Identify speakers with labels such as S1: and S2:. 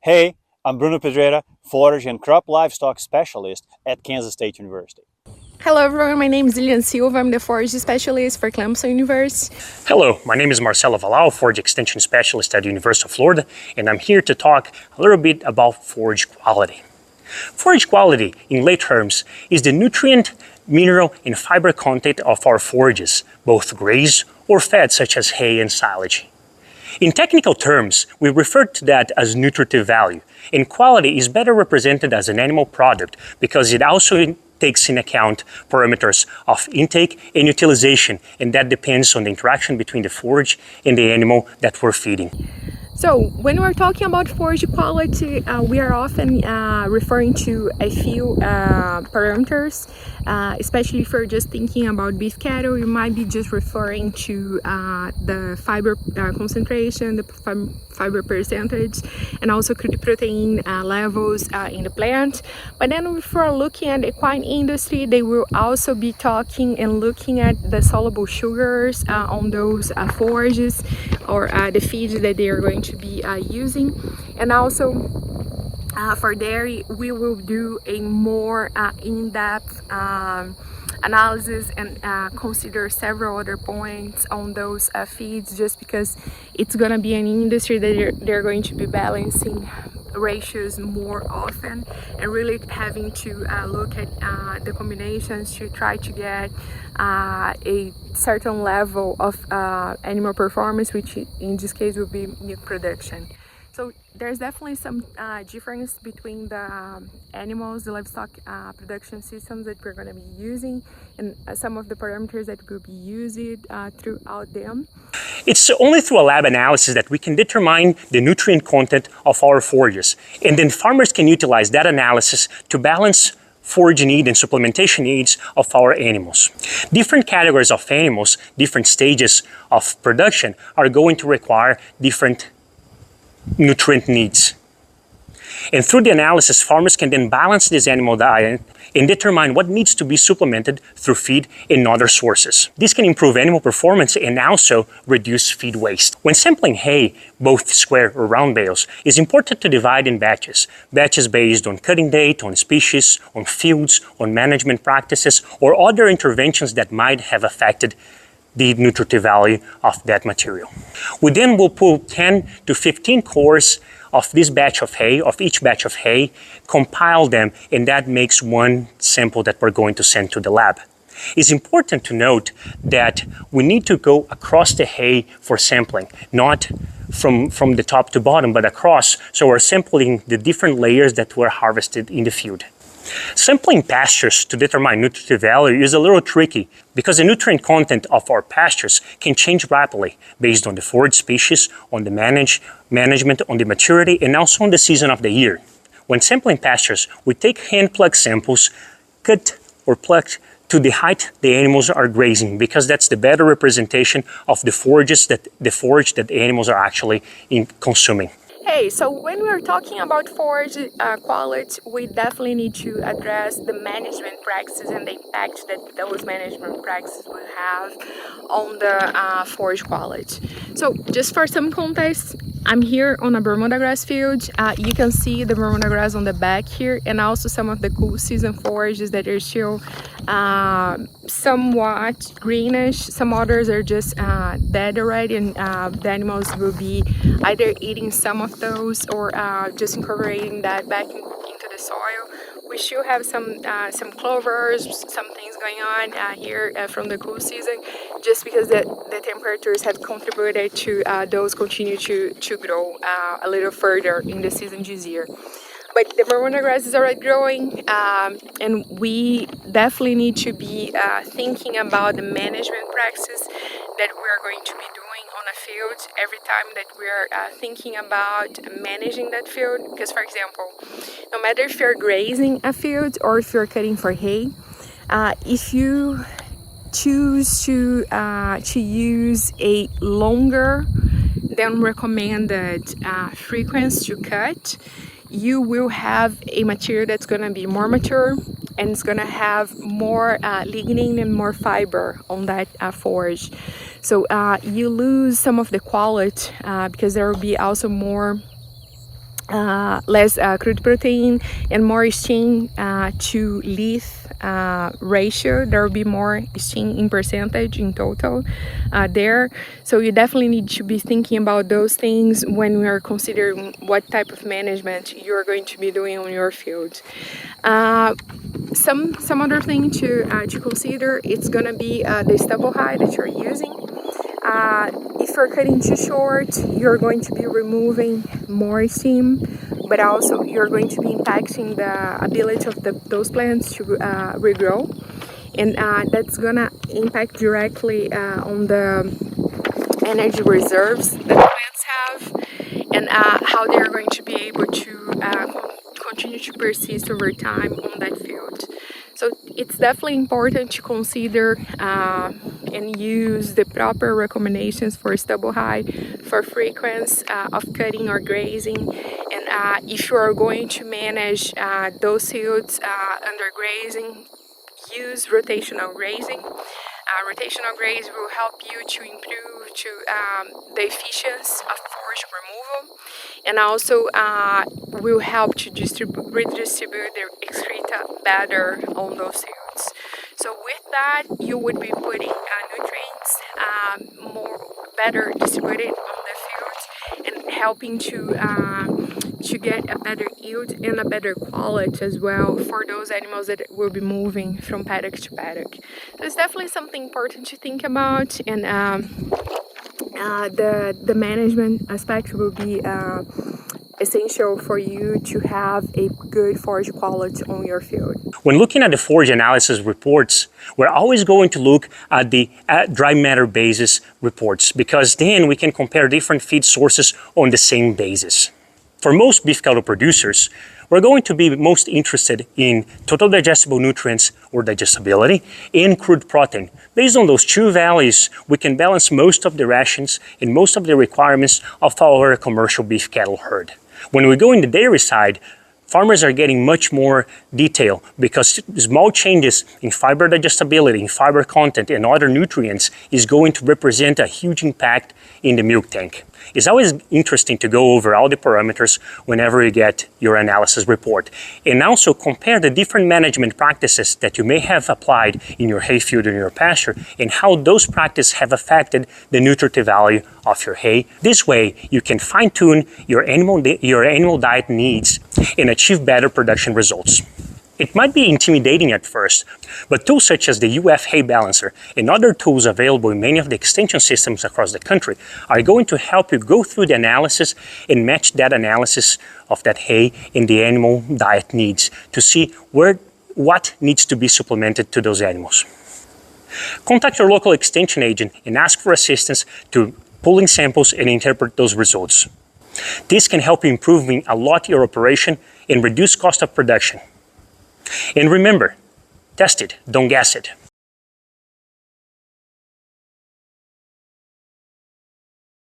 S1: Hey, I'm Bruno Pedreira, Forage and Crop Livestock Specialist at Kansas State University.
S2: Hello everyone, my name is Lilian Silva. I'm the Forage Specialist for Clemson University.
S3: Hello, my name is Marcelo Valau, Forage Extension Specialist at the University of Florida, and I'm here to talk a little bit about forage quality. Forage quality, in lay terms, is the nutrient, mineral, and fiber content of our forages, both graze or fed such as hay and silage. In technical terms, we refer to that as nutritive value, and quality is better represented as an animal product because it also takes in account parameters of intake and utilization, and that depends on the interaction between the forage and the animal that we're feeding.
S2: So when we're talking about forage quality, we are often referring to a few parameters, especially if you're just thinking about beef cattle. You might be just referring to the fiber concentration, the fiber percentage, and also crude protein levels in the plant. But then if we're looking at the equine industry, they will also be talking and looking at the soluble sugars on those forages or the feeds that they are going to be using. And also for dairy, we will do a more in-depth analysis and consider several other points on those feeds, just because it's going to be an industry that they're going to be balancing ratios more often and really having to look at the combinations to try to get a certain level of animal performance, which in this case will be milk production. So there's definitely some difference between the animals, the livestock production systems that we're going to be using, and some of the parameters that will be used throughout them.
S3: It's only through a lab analysis that we can determine the nutrient content of our forages, and then farmers can utilize that analysis to balance forage need and supplementation needs of our animals. Different categories of animals, different stages of production are going to require different nutrient needs. And through the analysis, farmers can then balance this animal diet and determine what needs to be supplemented through feed and other sources. This can improve animal performance and also reduce feed waste. When sampling hay, both square or round bales, it's important to divide in batches. Batches based on cutting date, on species, on fields, on management practices, or other interventions that might have affected the nutritive value of that material. We then will pull 10 to 15 cores of this batch of hay, of each batch of hay, compile them, and that makes one sample that we're going to send to the lab. It's important to note that we need to go across the hay for sampling, not from the top to bottom, but across, so we're sampling the different layers that were harvested in the field. Sampling pastures to determine nutritive value is a little tricky because the nutrient content of our pastures can change rapidly based on the forage species, on the management, on the maturity, and also on the season of the year. When sampling pastures, we take hand-plucked samples, cut or plucked to the height the animals are grazing, because that's the better representation of the forage that the animals are actually consuming.
S2: Hey, so when we're talking about forage quality, we definitely need to address the management practices and the impact that those management practices will have on the forage quality. So just for some context, I'm here on a Bermuda grass field. You can see the Bermuda grass on the back here, and also some of the cool season forages that are still somewhat greenish. Some others are just dead already, and the animals will be either eating some of those or just incorporating that back into the soil. We still have some clovers, some things going on here from the cool season, just because the temperatures have contributed to those continue to grow a little further in the season this year. But the Bermuda grass is already growing, and we definitely need to be thinking about the management practices that we are going to be doing on a field every time that we are thinking about managing that field. Because, for example, no matter if you're grazing a field or if you're cutting for hay, if you choose to use a longer than recommended frequency to cut, you will have a material that's going to be more mature and it's going to have more lignin and more fiber on that forage. So you lose some of the quality because there will be also more less crude protein and more steam to leaf ratio. There will be more steam in percentage in total there. So you definitely need to be thinking about those things when we are considering what type of management you're going to be doing on your field. Some other thing to consider, it's gonna be the stubble height that you're using. If you're cutting too short, you're going to be removing more steam, but also you're going to be impacting the ability of those plants to regrow, and that's gonna impact directly on the energy reserves that plants have, and how they're going to be able to continue to persist over time on that field. So it's definitely important to consider and use the proper recommendations for stubble height, for frequency of cutting or grazing, and if you are going to manage those fields under grazing, use rotational grazing. Rotational graze will help you to improve the efficiency of forage removal, and also will help to redistribute the excreta better on those fields. So with that, you would be putting nutrients better distributed on the fields, and helping to get a better yield and a better quality as well for those animals that will be moving from paddock to paddock. So it's definitely something important to think about, and the management aspect will be essential for you to have a good forage quality on your field.
S3: When looking at the forage analysis reports, we're always going to look at the dry matter basis reports, because then we can compare different feed sources on the same basis. For most beef cattle producers, we're going to be most interested in total digestible nutrients or digestibility and crude protein. Based on those two values, we can balance most of the rations and most of the requirements of our commercial beef cattle herd. When we go in the dairy side, farmers are getting much more detail, because small changes in fiber digestibility, in fiber content, and other nutrients is going to represent a huge impact in the milk tank. It's always interesting to go over all the parameters whenever you get your analysis report, and also compare the different management practices that you may have applied in your hay field or in your pasture, and how those practices have affected the nutritive value of your hay. This way, you can fine-tune your animal diet needs and achieve better production results. It might be intimidating at first, but tools such as the UF Hay Balancer and other tools available in many of the extension systems across the country are going to help you go through the analysis and match that analysis of that hay and the animal diet needs to see what needs to be supplemented to those animals. Contact your local extension agent and ask for assistance to pulling samples and interpret those results. This can help you improve a lot your operation and reduce cost of production. And remember, test it, don't guess it.